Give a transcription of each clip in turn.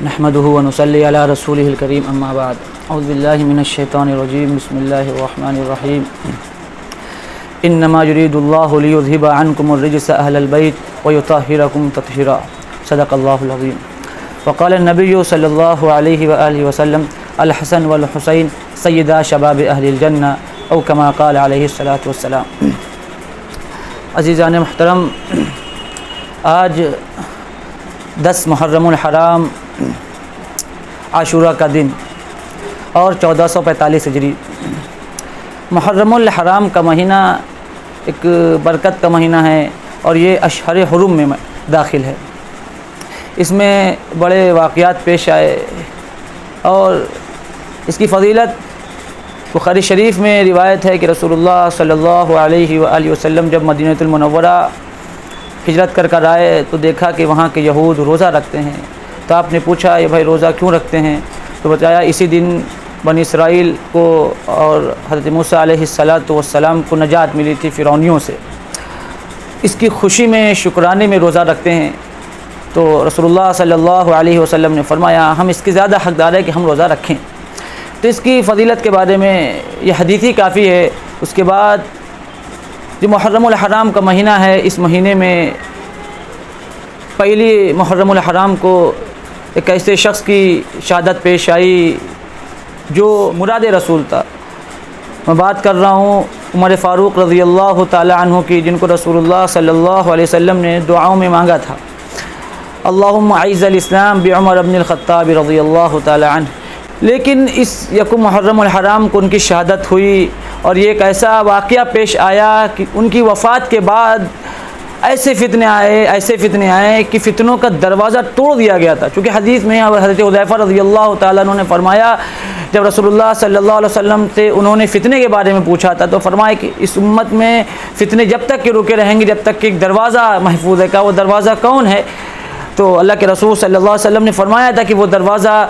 نحمده ونصلي على رسوله الكريم اما بعد اعوذ بالله من الشيطان الرجيم بسم الله الرحمن الرحيم انما يريد الله ليذهب عنكم الرجس اهل البيت ويطهركم تطهيرا صدق الله العظيم وقال النبي صلى الله عليه واله وسلم الحسن والحسين سيدا شباب اهل الجنة او كما قال عليه الصلاة والسلام۔ عزیزان محترم، آج 10 محرم الحرام عاشورہ کا دن اور 1445 ہجری۔ محرم الحرام کا مہینہ ایک برکت کا مہینہ ہے اور یہ اشہر حرم میں داخل ہے۔ اس میں بڑے واقعات پیش آئے اور اس کی فضیلت بخاری شریف میں روایت ہے کہ رسول اللہ صلی اللہ علیہ وآلہ وسلم جب مدینہ المنورہ ہجرت کر آئے تو دیکھا کہ وہاں کے یہود روزہ رکھتے ہیں، تو آپ نے پوچھا یہ بھائی روزہ کیوں رکھتے ہیں؟ تو بتایا اسی دن بنی اسرائیل کو اور حضرت موسیٰ علیہ السلام کو نجات ملی تھی فرعونیوں سے، اس کی خوشی میں شکرانے میں روزہ رکھتے ہیں۔ تو رسول اللہ صلی اللہ علیہ وسلم نے فرمایا ہم اس کی زیادہ حقدار ہے کہ ہم روزہ رکھیں۔ تو اس کی فضیلت کے بارے میں یہ حدیث ہی کافی ہے۔ اس کے بعد جو محرم الحرام کا مہینہ ہے، اس مہینے میں پہلی محرم الحرام کو ایک ایسے شخص کی شہادت پیش آئی جو مراد رسول تھا۔ میں بات کر رہا ہوں عمر فاروق رضی اللہ تعالی عنہ کی، جن کو رسول اللہ صلی اللہ علیہ وسلم نے دعاؤں میں مانگا تھا، اللہم اعز الاسلام بعمر بن الخطاب رضی اللہ تعالی عنہ۔ لیکن اس یکم محرم الحرام کو ان کی شہادت ہوئی اور یہ ایک ایسا واقعہ پیش آیا کہ ان کی وفات کے بعد ایسے فتنے آئے کہ فتنوں کا دروازہ توڑ دیا گیا تھا۔ چونکہ حدیث میں حضرت حذیفہ رضی اللہ تعالیٰ عنہ نے فرمایا جب رسول اللہ صلی اللہ علیہ وسلم سے انہوں نے فتنے کے بارے میں پوچھا تھا تو فرمایا کہ اس امت میں فتنے جب تک کہ رکے رہیں گے جب تک کہ ایک دروازہ محفوظ ہے۔ وہ دروازہ کون ہے؟ تو اللہ کے رسول صلی اللہ علیہ وسلم نے فرمایا تھا کہ وہ دروازہ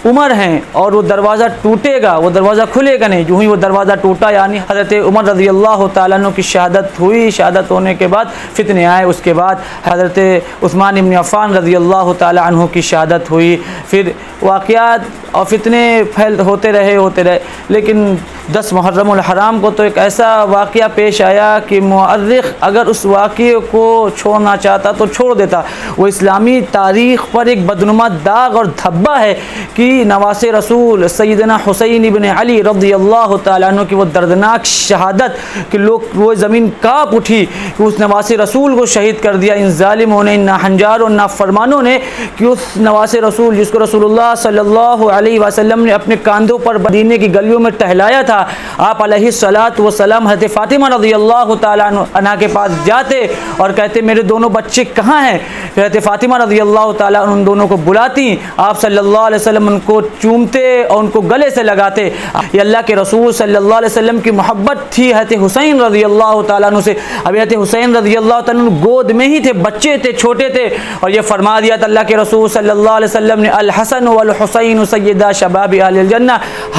عمر ہیں اور وہ دروازہ ٹوٹے گا، وہ دروازہ کھلے گا نہیں۔ جو ہی وہ دروازہ ٹوٹا یعنی حضرت عمر رضی اللہ تعالیٰ عنہ کی شہادت ہوئی، شہادت ہونے کے بعد فتنے آئے۔ اس کے بعد حضرت عثمان بن عفان رضی اللہ تعالیٰ عنہ کی شہادت ہوئی۔ پھر واقعات اور فتنے ہوتے رہے لیکن 10 محرم الحرام کو تو ایک ایسا واقعہ پیش آیا کہ مورخ اگر اس واقعے کو چھوڑنا چاہتا تو چھوڑ دیتا۔ وہ اسلامی تاریخ پر ایک بدنما داغ اور دھبا ہے کہ نواسے رسول سیدنا حسین ابن علی رضی اللہ تعالیٰ عنہ کی وہ دردناک شہادت کہ وہ زمین کانپ اٹھی کہ اس نواسے رسول کو شہید کر دیا ان ظالموں نے، ان ناہنجاروں، نافرمانوں نے، کہ اس نواسے رسول جس کو رسول اللہ صلی اللہ علیہ وسلم نے اپنے کاندھوں پر مدینے کی گلیوں میں ٹہلایا تھا۔ آپ علیہ الصلاۃ والسلام حضرت فاطمہ رضی اللہ تعالیٰ عنہ کے پاس جاتے اور کہتے میرے دونوں بچے کہاں ہیں؟ پھر حضرت فاطمہ رضی اللہ تعالیٰ عنہ ان دونوں کو بلاتی، آپ صلی اللہ علیہ وسلم ان کو چومتے اور ان کو گلے سے لگاتے۔ یہ اللہ کے رسول صلی اللہ علیہ وسلم کی محبت تھی حضرت حسین رضی اللہ تعالیٰ عنہ سے۔ ابھی حضرت حسین رضی اللہ تعالیٰ عنہ گود میں ہی تھے، بچے تھے، چھوٹے تھے، اور یہ فرما دیا تھا اللہ کے رسول صلی اللہ علیہ وسلم نے الحسن والحسین سیدا شباب اہل الجنہ،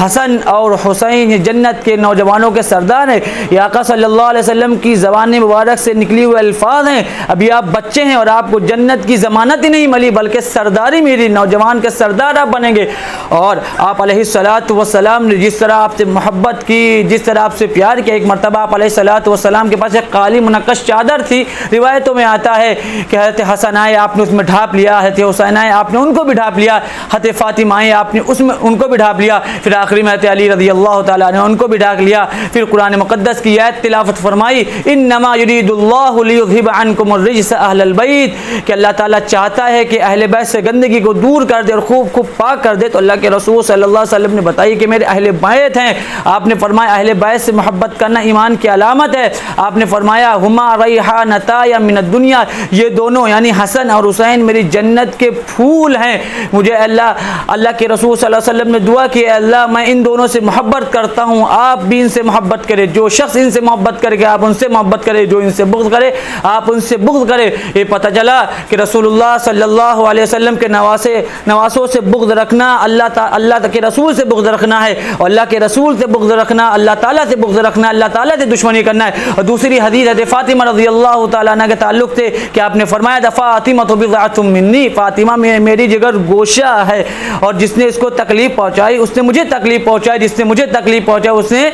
حسن اور حسین جنت کے نوجوانوں کے سردار ہیں۔ یہ آقا صلی اللہ علیہ وسلم کی زبان مبارک سے نکلی ہوئے الفاظ ہیں۔ ابھی آپ بچے ہیں اور آپ کو جنت کی ضمانت ہی نہیں ملی بلکہ سرداری میری، نوجوان کے سردار آپ بنیں گے۔ اور آپ علیہ الصلاۃ والسلام نے جس طرح آپ سے محبت کی، جس طرح آپ سے پیار کیا، ایک مرتبہ آپ علیہ الصلاۃ والسلام کے پاس ایک کالی منقش چادر تھی، روایتوں میں آتا ہے کہ حضرت حسن آئے آپ نے اس میں ڈھانپ لیا، حضرت حسین آئے آپ نے ان کو بھی ڈھانپ لیا، حضرت فاطمہ آئے آپ نے اس میں ان کو بھی ڈھانپ لیا، پھر آخری میں حضرت علی رضی اللہ تعالیٰ نے ان کو بھی ڈھانپ لیا۔ پھر قرآن مقدس کی آیت تلاوت فرمائی انما یرید اللہ لیذھب عنکم الرجس اہل البیت، کہ اللہ تعالیٰ چاہتا ہے کہ اہل بیت سے گندگی کو دور کر دے اور خوب پاک کر دے۔ تو اللہ کے رسول صلی اللہ علیہ وسلم نے بتائی کہ میرے اہل بیت ہیں۔ آپ نے فرمایا اہل بیت سے محبت کرنا ایمان کی علامت ہے۔ آپ نے فرمایا ہما ریحانتای من الدنیا، یہ دونوں یعنی حسن اور حسین میری جنت کے پھول ہیں۔ مجھے اللہ کے رسول صلی اللہ علیہ وسلم نے دعا کی اللہ میں ان دونوں سے محبت کرتا ہوں آپ بھی ان سے محبت کریں، جو شخص ان سے محبت کرے آپ ان سے محبت کریں، جو ان سے بغض کرے آپ ان سے بغض کریں۔ یہ پتہ چلا کہ رسول اللہ صلی اللہ علیہ وسلم کے نواسوں سے بغض رکھنا اللہ کے رسول سے بغض رکھنا ہے، اور اللہ کے رسول سے بغض رکھنا اللہ تعالیٰ سے بغض رکھنا، اللہ تعالیٰ سے دشمنی کرنا ہے۔ اور دوسری حدیث حضرت فاطمہ رضی اللہ تعالیٰ عنہ کے تعلق سے کہ آپ نے فرمایا فاطمہ بضعۃ منی، فاطمہ میری جگر گوشہ ہے، اور جس نے اس کو تکلیف پہنچائی اس نے مجھے تکلیف پہنچائی، جس نے مجھے تکلیف پہنچائی اس نے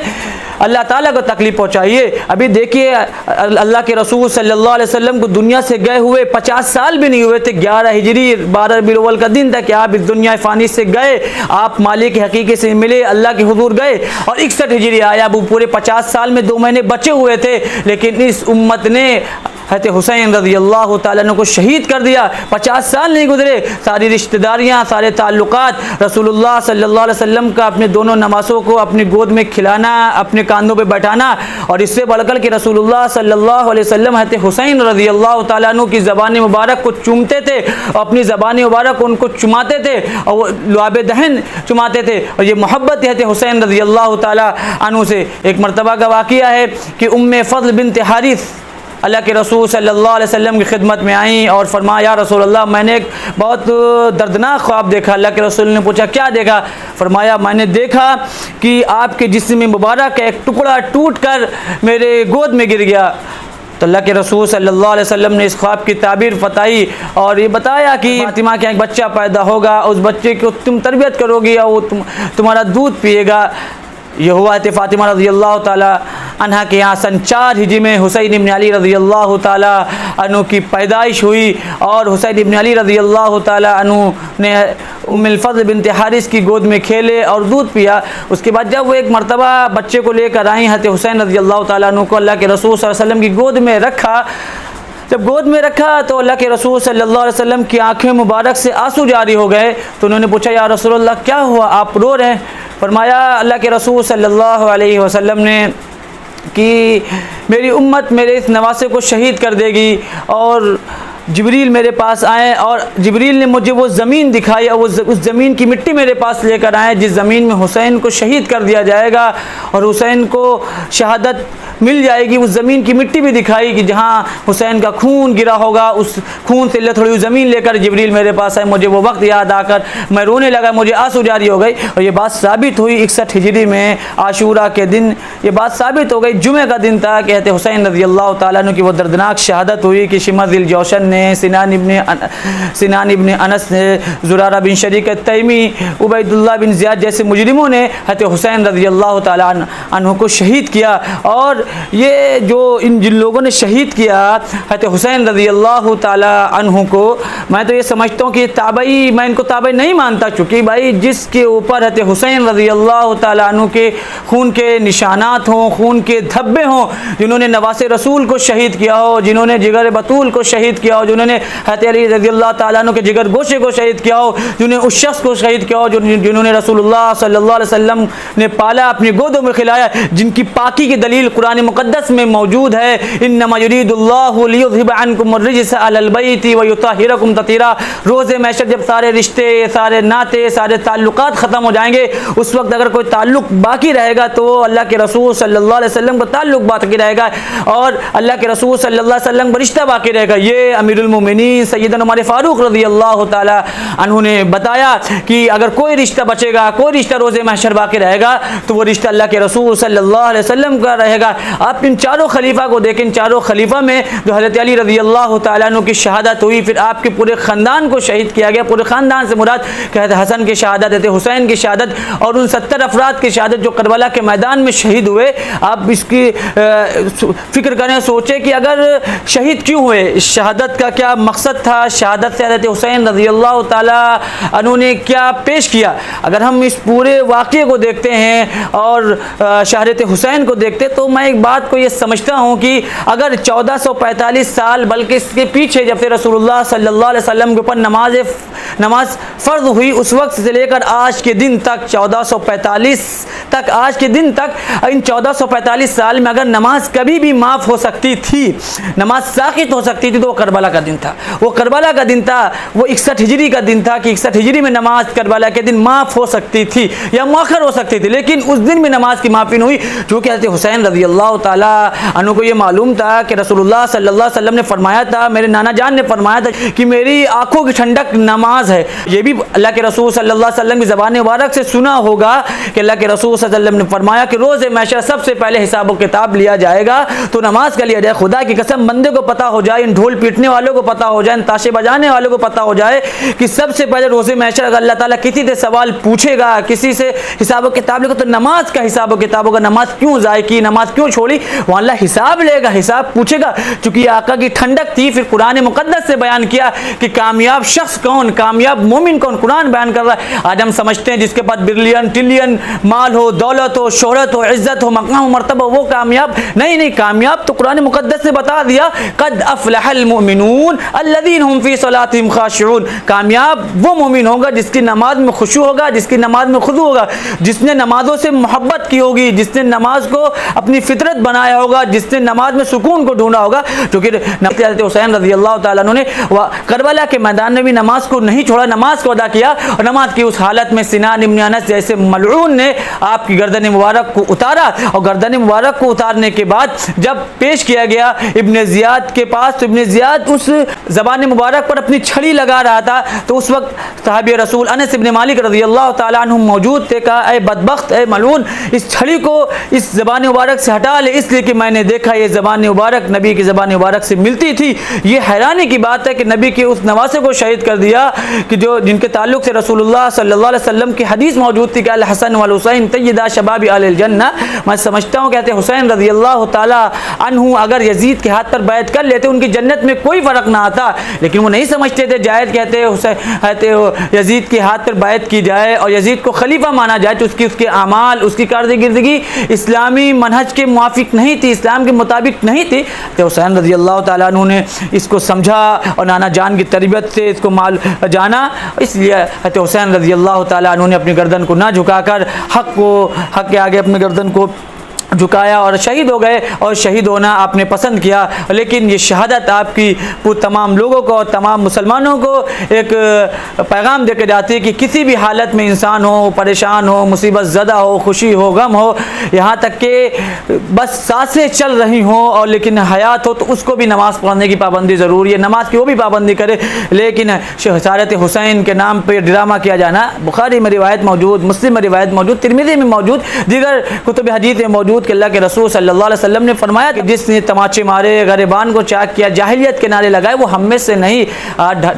اللہ تعالیٰ کو تکلیف پہنچائیے۔ ابھی دیکھیے اللہ کے رسول صلی اللہ علیہ وسلم کو دنیا سے گئے ہوئے 50 سال بھی نہیں ہوئے تھے، 11 ہجری 12 ربیع الاول کا دن تھا کہ آپ اس دنیا فانی سے گئے، آپ مالک حقیقی سے ملے، اللہ کے حضور گئے، اور 61 ہجری آیا۔ اب پورے 50 سال میں 2 مہینے بچے ہوئے تھے، لیکن اس امت نے حضرت حسین رضی اللہ تعالیٰ عنہ کو شہید کر دیا۔ 50 سال نہیں گزرے، ساری رشتہ داریاں، سارے تعلقات، رسول اللہ صلی اللہ علیہ وسلم کا اپنے دونوں نواسوں کو اپنی گود میں کھلانا، اپنے کاندھوں پہ بیٹھانا، اور اس سے بڑھ کر کہ رسول اللہ صلی اللہ علیہ وسلم حضرت حسین رضی اللہ تعالیٰ عنہ کی زبان مبارک کو چومتے تھے، اور اپنی زبان مبارک کو ان کو چماتے تھے، اور وہ لعاب دہن چماتے تھے، اور یہ محبت حضرت حسین رضی اللہ تعالیٰ عنہ سے۔ ایک مرتبہ کا واقعہ ہے کہ فضل بنت حارث اللہ کے رسول صلی اللہ علیہ وسلم کی خدمت میں آئیں اور فرمایا یا رسول اللہ میں نے ایک بہت دردناک خواب دیکھا۔ اللہ کے رسول نے پوچھا کیا دیکھا؟ فرمایا میں نے دیکھا کہ آپ کے جسم مبارک کا ایک ٹکڑا ٹوٹ کر میرے گود میں گر گیا۔ تو اللہ کے رسول صلی اللہ علیہ وسلم نے اس خواب کی تعبیر بتائی اور یہ بتایا کہ فاطمہ کے ایک بچہ پیدا ہوگا، اس بچے کو تم تربیت کرو گی اور وہ تمہارا دودھ پیے گا۔ یہ ہوا ہے فاطمہ رضی اللہ تعالی عنہ کے یہاں سن 4 ہجری میں حسین ابن علی رضی اللہ تعالی عنہ کی پیدائش ہوئی، اور حسین ابن علی رضی اللہ تعالی عنہ نے الفضل بنت حارث کی گود میں کھیلے اور دودھ پیا۔ اس کے بعد جب وہ ایک مرتبہ بچے کو لے کر آئیں حضرت حسین رضی اللہ تعالی عنہ کو اللہ کے رسول صلی اللہ علیہ وسلم کی گود میں رکھا، جب گود میں رکھا تو اللہ کے رسول صلی اللہ علیہ وسلم کی آنکھیں مبارک سے آنسو جاری ہو گئے۔ تو انہوں نے پوچھا یا رسول اللہ کیا ہوا، آپ رو رہے ہیں؟ فرمایا اللہ کے رسول صلی اللہ علیہ وسلم نے کہ میری امت میرے اس نواسے کو شہید کر دے گی، اور جبریل میرے پاس آئے اور جبریل نے مجھے وہ زمین دکھائی، اور اس زمین کی مٹی میرے پاس لے کر آئے جس زمین میں حسین کو شہید کر دیا جائے گا، اور حسین کو شہادت مل جائے گی۔ اس زمین کی مٹی بھی دکھائی کہ جہاں حسین کا خون گرا ہوگا، اس خون سے لتھڑی ہوئی زمین لے کر جبریل میرے پاس آئے۔ مجھے وہ وقت یاد آ کر میں رونے لگا، مجھے آنسو جاری ہو گئی، اور یہ بات ثابت ہوئی 61 ہجری میں عاشورہ کے دن یہ بات ثابت ہو گئی، جمعہ کا دن تھا کہ حضرت حسین رضی اللہ تعالیٰ عنہ کی وہ دردناک شہادت ہوئی کہ شمر ذی الجوشن نے، سنان ابن انس نے، زرارہ بن شریک التیمی، عبید اللہ بن زیاد جیسے مجرموں نے حضرت حسین رضی اللہ تعالیٰ عنہ کو شہید کیا۔ اور یہ جو جن لوگوں نے شہید کیا حضرت حسین رضی اللہ تعالیٰ عنہ کو، میں تو یہ سمجھتا ہوں کہ تابعی، میں ان کو تابعی نہیں مانتا، چونکہ بھائی جس کے اوپر حضرت حسین رضی اللہ تعالیٰ عنہ کے خون کے نشانات ہوں، خون کے دھبے ہوں، جنہوں نے نواس رسول کو شہید کیا ہو، جنہوں نے جگر بطول کو شہید کیا ہو، جنہوں نے حضرت علی رضی اللہ تعالیٰ عنہ کے جگر گوشے کو شہید کیا ہو، جنہوں نے اس شخص کو شہید کیا ہو جنہوں نے رسول اللہ صلی اللہ علیہ وسلم نے پالا، اپنی گودوں میں کھلایا، جن کی پاکی کی دلیل قرآن مقدس میں موجود ہے، انما یرید اللہ لیذھب عنکم الرجس اہل البیت ویطہرکم تطہیرا۔ روز محشر جب سارے رشتے، سارے ناطے، سارے تعلقات ختم ہو جائیں گے، اس وقت اگر کوئی تعلق باقی رہے گا تو اللہ کے رسول صلی اللہ علیہ وسلم کا تعلق باقی رہے گا، اور اللہ کے رسول صلی اللہ علیہ وسلم کا رشتہ باقی رہے گا۔ یہ امیر المومنین سیدنا عمر فاروق رضی اللہ تعالی عنہ نے بتایا کہ اگر کوئی رشتہ بچے گا، کوئی رشتہ روز محشر باقی رہے گا تو وہ رشتہ اللہ کے رسول صلی اللہ علیہ وسلم کا رہے گا۔ آپ ان چاروں خلیفہ کو دیکھیں، چاروں خلیفہ میں جو حضرت علی رضی اللہ تعالیٰ عنہ کی شہادت ہوئی، پھر آپ کے پورے خاندان کو شہید کیا گیا۔ پورے خاندان سے مراد کہ حضرت حسن کی شہادت، حضرت حسین کی شہادت، اور ان 70 افراد کی شہادت جو کربلا کے میدان میں شہید ہوئے۔ آپ اس کی فکر کریں، سوچیں کہ اگر شہید کیوں ہوئے، اس شہادت کا کیا مقصد تھا، شہادت سے حضرت حسین رضی اللہ تعالیٰ عنہ نے کیا پیش کیا۔ اگر ہم اس پورے واقعے کو دیکھتے ہیں اور شہادت حسین کو دیکھتے تو میں ایک بات کو یہ سمجھتا ہوں کہ اگر 1445 سال بلکہ اس کے پیچھے جب سے رسول اللہ صلی اللہ علیہ وسلم کے اوپر نماز فرض ہوئی، اس وقت سے لے کر آج کے دن تک 1445 تک، آج کے دن تک، ان 1445 سال میں اگر نماز کبھی بھی معاف ہو سکتی تھی، نماز ساقط ہو سکتی تھی، تو وہ کربلا کا دن تھا۔ وہ کربلا کا دن تھا، وہ 61 ہجری کا دن تھا کہ 61 ہجری میں نماز کربلا کے دن معاف ہو سکتی تھی یا مؤخر ہو سکتی تھی، لیکن اس دن بھی نماز کی معافی نہیں ہوئی، چونکہ حضرت حسین رضی اللہ تعالیٰ عنہ کو یہ معلوم تھا کہ رسول اللہ صلی اللہ علیہ وسلم نے فرمایا تھا، میرے نانا جان نے فرمایا تھا کہ میری آنکھوں کی ٹھنڈک نماز ہے۔ یہ بھی اللہ کے رسول صلی اللہ علیہ وسلم کی زبان مبارک سے سنا ہوگا کہ اللہ کے رسول صلی اللہ علیہ وسلم نے فرمایا کہ روز محشر سب سے پہلے حساب و کتاب لیا جائے گا تو نماز کا لیا جائے۔ خدا کی قسم، بندے کو پتا ہو جائے، ان ڈھول پیٹنے والوں کو پتا ہو جائے، ان تاشے بجانے والوں کو پتا ہو جائے کہ سب سے پہلے روز محشر اگر اللہ تعالیٰ کسی سے سوال پوچھے گا، کسی سے حساب و کتاب لے گا، تو نماز کا حساب و کتاب ہوگا۔ نماز کیوں ضائع کی، نماز کیوں چھوڑی، وہ اللہ حساب لے گا، حساب پوچھے گا، چونکہ یہ آقا کی ٹھنڈک تھی۔ پھر قرآن مقدس سے بیان کیا کہ کامیاب شخص کون، کامیاب مومن کون، قرآن بیان کر رہا ہے۔ آج ہم سمجھتے ہیں جس کے پاس بلین ٹریلین مال ہو، دولت ہو، شہرت ہو، عزت ہو، مقام و مرتبہ، وہ کامیاب نہیں۔ نہیں، کامیاب تو قرآن مقدس نے بتا دیا، قد افلح المؤمنون الذین هم فی صلاتهم خاشعون۔ کامیاب وہ مومن ہوگا جس کی نماز میں خشوع ہوگا، جس کی نماز میں خضوع ہوگا، جس نے نمازوں سے محبت کی ہوگی، جس نے نماز کو اپنی فطرت بنایا ہوگا، جس نے نماز میں سکون کو ڈھونڈا ہوگا۔ کیونکہ حضرت حسین رضی اللہ تعالیٰ عنہ نے کربلا کے میدان میں بھی نماز کو نہیں چھوڑا، نماز کو ادا کیا، اور نماز کی اس حالت میں سنان ابن انس جیسے ملعون نے آپ کی گردن مبارک کو اتارا، اور گردن مبارک کو اتارنے کے بعد جب پیش کیا گیا ابن زیاد کے پاس، تو ابن زیاد اس زبان مبارک پر اپنی چھڑی لگا رہا تھا، تو اس وقت صحابی رسول انس ابن مالک رضی اللہ تعالیٰ عنہ موجود تھے۔ کہا اے بدبخت، اے ملعون، اس چھڑی کو اس زبان مبارک سے ہٹا لے، اس لیے کہ میں نے دیکھا یہ زبان مبارک نبی کی زبان مبارک سے ملتی تھی۔ یہ حیرانی کی بات ہے کہ نبی کے اس نواسے کو شہید کر دیا کہ جن کے تعلق سے رسول اللہ صلی اللہ علیہ وسلم کی حدیث موجود تھی کہ الحسن والحسین سیدا شباب اہل الجنہ۔ میں سمجھتا ہوں کہتے حسین رضی اللہ تعالیٰ عنہ اگر یزید کے ہاتھ پر بیعت کر لیتے ان کی جنت میں کوئی فرق نہ آتا، لیکن وہ نہیں سمجھتے تھے جائز کہتے یزید کے ہاتھ پر بیعت کی جائے اور یزید کو خلیفہ مانا جائے تو اس کے اعمال، اس کی کارکردگی اسلامی منہج کے موافق نہیں تھی، اسلام کے مطابق نہیں تھی۔ تو حسین رضی اللہ تعالیٰ عنہ نے اس کو سمجھا اور نانا جان کی تربیت سے اس کو جانا، اس لیے حضرت حسین رضی اللہ تعالیٰ عنہ نے اپنی گردن کو نہ جھکا کر حق کے آگے اپنی گردن کو جھکایا اور شہید ہو گئے، اور شہید ہونا آپ نے پسند کیا۔ لیکن یہ شہادت آپ کی تمام لوگوں کو اور تمام مسلمانوں کو ایک پیغام دے کے جاتی ہے کہ کسی بھی حالت میں انسان ہو، پریشان ہو، مصیبت زدہ ہو، خوشی ہو، غم ہو، یہاں تک کہ بس سانسیں چل رہی ہوں اور لیکن حیات ہو، تو اس کو بھی نماز پڑھنے کی پابندی ضروری ہے، نماز کی وہ بھی پابندی کرے۔ لیکن شہادت حسین کے نام پہ ڈرامہ کیا جانا، بخاری میں روایت موجود، مسلم میں روایت موجود، ترمذی میں موجود، دیگر کتب حدیث میں موجود کہ اللہ کے رسول صلی اللہ علیہ وسلم نے فرمایا کہ جس نے تماچے مارے، غریبان کو چاک کیا، جاہلیت کے نعرے لگائے، وہ ہم میں سے نہیں۔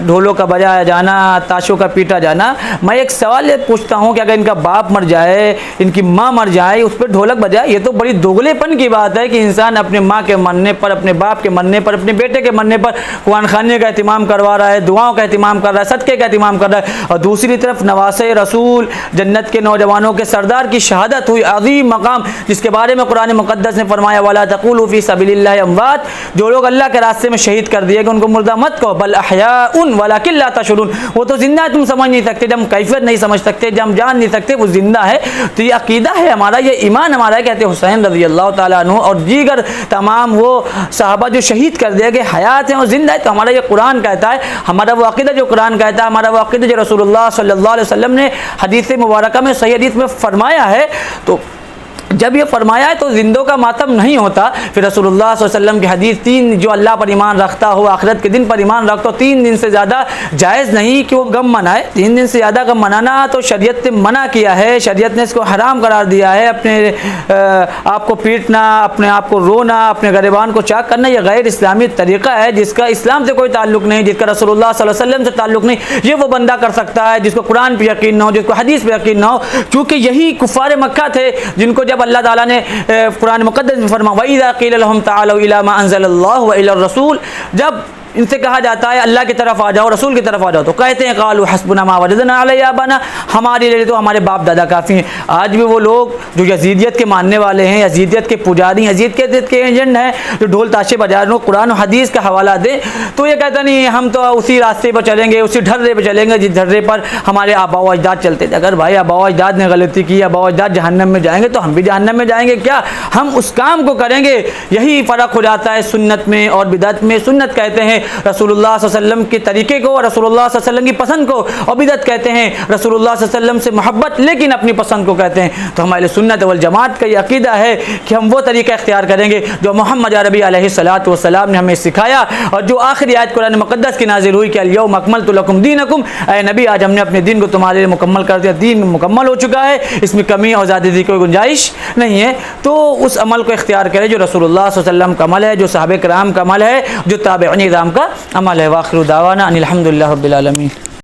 ڈھولوں کا بجایا جانا، تاشوں کا پیٹا جانا، میں ایک سوال پوچھتا ہوں کہ اگر ان کا باپ مر جائے، ان کی ماں مر جائے، اس پہ ڈھولک بجائے، یہ تو بڑی دوگلے پن کی بات ہے کہ انسان اپنے ماں کے مرنے پر، اپنے باپ کے مرنے پر، اپنے بیٹے کے مرنے پر قرآن خوانی کا اہتمام کروا رہا ہے، دعاؤں کا اہتمام کر رہا ہے، صدقے کا اہتمام کر رہا ہے، اور دوسری طرف نواسے رسول جنت کے نوجوانوں کے سردار کی شہادت ہوئی، عظیم مقام جس کے بارے میں قرآن مقدس نے فرمایا وَلَا تَقُولُوا فِي سَبِيلِ اللَّهِ أَمْوَاتٌ، جو لوگ اللہ کے راستے میں شہید کر دیے کہ ان کو مردہ مت کہو، بل احیاء ولیکن لا تشعرون، وہ تو زندہ ہے، تم سمجھ نہیں سکتے، جب ہم کیفیت نہیں سمجھ سکتے، جب ہم جان نہیں سکتے، وہ زندہ ہے۔ تو یہ عقیدہ ہے ہمارا، یہ ایمان ہمارا ہے، کہتے حسین رضی اللہ تعالیٰ عنہ اور دیگر تمام وہ صحابہ جو شہید کر دیا کہ حیات ہیں اور زندہ ہے، تو ہمارا یہ قرآن کہتا ہے، ہمارا وہ عقیدہ جو قرآن کہتا ہے، ہمارا وہ عقیدہ جو رسول اللہ صلی اللہ علیہ وسلم نے حدیث مبارکہ میں، صحیح حدیث میں فرمایا ہے۔ تو جب یہ فرمایا ہے تو زندوں کا ماتم نہیں ہوتا۔ پھر رسول اللہ صلی اللہ علیہ وسلم کی حدیث، تین جو اللہ پر ایمان رکھتا ہو، آخرت کے دن پر ایمان رکھتا ہو، 3 دن سے زیادہ جائز نہیں کہ وہ غم منائے۔ 3 دن سے زیادہ غم منانا تو شریعت نے منع کیا ہے، شریعت نے اس کو حرام قرار دیا ہے۔ اپنے آپ کو پیٹنا، اپنے آپ کو رونا، اپنے غریبان کو چاک کرنا، یہ غیر اسلامی طریقہ ہے جس کا اسلام سے کوئی تعلق نہیں، جس کا رسول اللہ صلی اللہ علیہ وسلم سے تعلق نہیں۔ یہ وہ بندہ کر سکتا ہے جس کو قرآن پہ یقین نہ ہو، جس کو حدیث پہ یقین نہ ہو، کیونکہ یہی کفار مکہ تھے جن کو جب اللہ تعالیٰ نے قرآن مقدس میں فرمایا وَإِذَا قِيلَ لَهُمْ تَعَالَوْا إِلَىٰ مَا أَنزَلَ اللَّهُ وَإِلَى الرَّسُولِ، جب ان سے کہا جاتا ہے اللہ کی طرف آ جاؤ، رسول کی طرف آ جاؤ، تو کہتے ہیں قالوا حسبنا ما وجدنا علیہ آبانا، ہمارے لیے تو ہمارے باپ دادا کافی ہیں۔ آج بھی وہ لوگ جو یزیدیت کے ماننے والے ہیں، یزیدیت کے پجاری، یزید کے ایجنٹ ہیں، جو ڈھول تاشے بجا رہے ہیں، قرآن و حدیث کا حوالہ دیں تو یہ کہتا نہیں ہم تو اسی راستے پر چلیں گے، اسی ڈھرے پہ چلیں گے جس ڈھرے پر ہمارے آباء و اجداد چلتے تھے۔ اگر بھائی آباء و اجداد نے غلطی کی، آباء و اجداد جہنم میں جائیں گے تو ہم بھی جہنم میں جائیں گے کیا؟ ہم اس کام کو کریں گے۔ یہی فرق ہو جاتا ہے سنت میں اور بدعت میں۔ سنت کہتے ہیں رسول اللہ صلی اللہ علیہ وسلم کے طریقے کو، رسول اللہ صلی اللہ علیہ وسلم کی پسند کو، اور بدعت کہتے ہیں رسول اللہ صلی اللہ علیہ وسلم سے محبت لیکن اپنی پسند کو کہتے ہیں۔ تو ہمارے سنت والجماعت کا یہ عقیدہ ہے کہ ہم وہ طریقہ اختیار کریں گے جو محمد عربی علیہ الصلوۃ والسلام نے ہمیں سکھایا، اور جو آخری آیت قرآن مقدس کی نازل ہوئی کہ الیوم اکملت لکم دینکم، اے نبی آج ہم نے اپنے دین کو تمہارے لیے مکمل کر دیا، دین مکمل ہو چکا ہے، اس میں کمی اور زیادتی کی کوئی گنجائش نہیں ہے۔ تو اس عمل کو اختیار کریں جو رسول اللہ صلی اللہ علیہ وسلم کا عمل ہے، جو صحابہ کرام کا عمل ہے، جو تابعین کرام کا عمل ہے۔ وآخر دعوانا ان الحمد للہ رب العالمین۔